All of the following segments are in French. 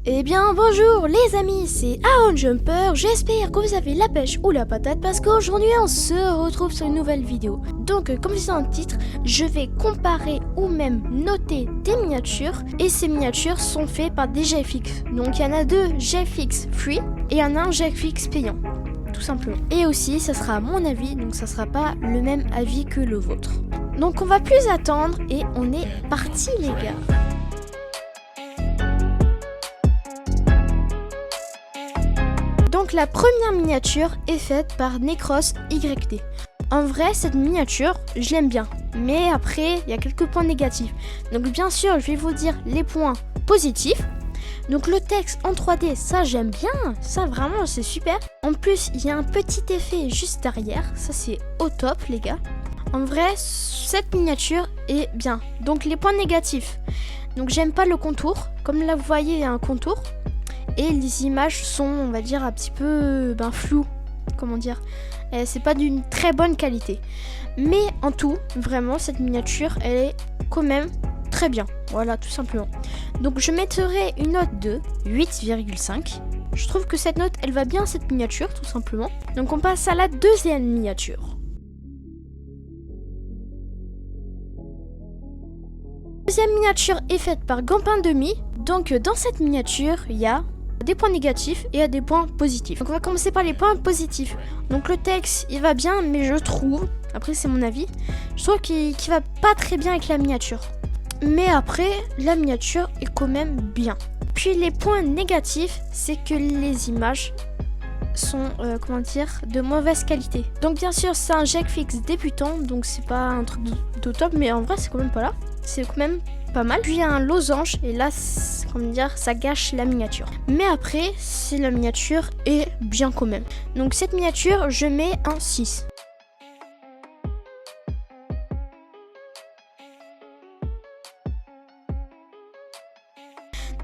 Eh bien bonjour les amis, c'est Aaron Jumper, j'espère que vous avez la pêche ou la patate parce qu'aujourd'hui on se retrouve sur une nouvelle vidéo. Donc comme je disais dans le titre, je vais comparer ou même noter des miniatures et ces miniatures sont faites par des GFX. Donc il y en a deux GFX free et il y en a un GFX payant, tout simplement. Et aussi ça sera à mon avis, donc ça sera pas le même avis que le vôtre. Donc on va plus attendre et on est parti les gars. Donc la première miniature est faite par Necros YT. En vrai, cette miniature, je l'aime bien. Mais après, il y a quelques points négatifs. Donc bien sûr, je vais vous dire les points positifs. Donc le texte en 3D, ça j'aime bien. Ça vraiment, c'est super. En plus, il y a un petit effet juste derrière. Ça c'est au top les gars. En vrai, cette miniature est bien. Donc les points négatifs. Donc j'aime pas le contour. Comme là vous voyez, il y a un contour. Et les images sont, on va dire, un petit peu floues. Comment dire, c'est pas d'une très bonne qualité. Mais en tout, vraiment, cette miniature, elle est quand même très bien. Voilà, tout simplement. Donc je mettrai une note de 8,5. Je trouve que cette note, elle va bien à cette miniature, tout simplement. Donc on passe à la deuxième miniature. La deuxième miniature est faite par Gampin Demi. Donc dans cette miniature, il y a des points négatifs et à des points positifs. Donc on va commencer par les points positifs. Donc le texte il va bien, mais je trouve, après c'est mon avis, je trouve qu'il va pas très bien avec la miniature. Mais après la miniature est quand même bien. Puis les points négatifs, c'est que les images sont de mauvaise qualité. Donc bien sûr c'est un GFX débutant, donc c'est pas un truc de top, mais en vrai c'est quand même pas là. C'est quand même pas mal. Puis il y a un losange et là, ça gâche la miniature. Mais après, c'est la miniature est bien quand même. Donc cette miniature, je mets un 6.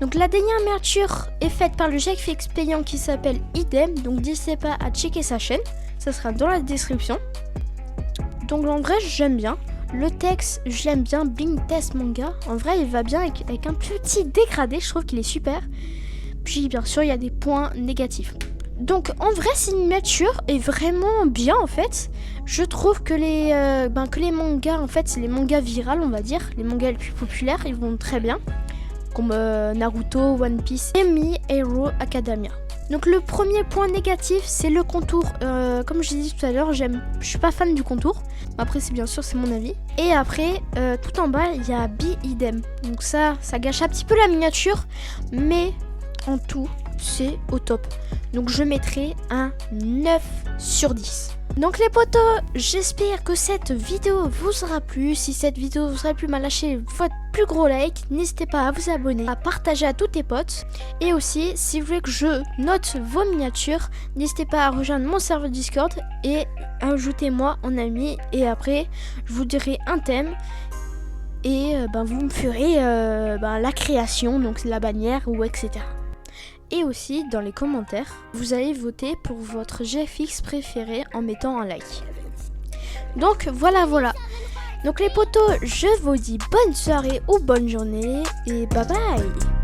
Donc la dernière miniature est faite par le GFX payant qui s'appelle Idem. Donc n'hésitez pas à checker sa chaîne. Ça sera dans la description. Donc en vrai, j'aime bien. Le texte, je l'aime bien, Bling Test Manga. En vrai, il va bien avec un petit dégradé, je trouve qu'il est super. Puis, bien sûr, il y a des points négatifs. Donc, en vrai, cette miniature est vraiment bien, en fait. Je trouve que les mangas, en fait, c'est les mangas virales, on va dire. Les mangas les plus populaires, ils vont très bien. Comme Naruto, One Piece et My Hero Academia. Donc le premier point négatif, c'est le contour. Comme je dit tout à l'heure, je suis pas fan du contour. Après, c'est mon avis. Et après, tout en bas, il y a Idem. Donc ça gâche un petit peu la miniature, mais en tout, c'est au top. Donc je mettrai un 9 sur 10. Donc les potos, j'espère que cette vidéo vous aura plu. Si cette vidéo vous aura plu, lâchez votre plus gros like. N'hésitez pas à vous abonner, à partager à tous tes potes. Et aussi, si vous voulez que je note vos miniatures, n'hésitez pas à rejoindre mon serveur Discord et ajoutez-moi en ami. Et après, je vous dirai un thème. Et vous me ferez la création, donc la bannière ou etc. Et aussi, dans les commentaires, vous allez voter pour votre GFX préféré en mettant un like. Donc, voilà. Donc les potos, je vous dis bonne soirée ou bonne journée et bye bye.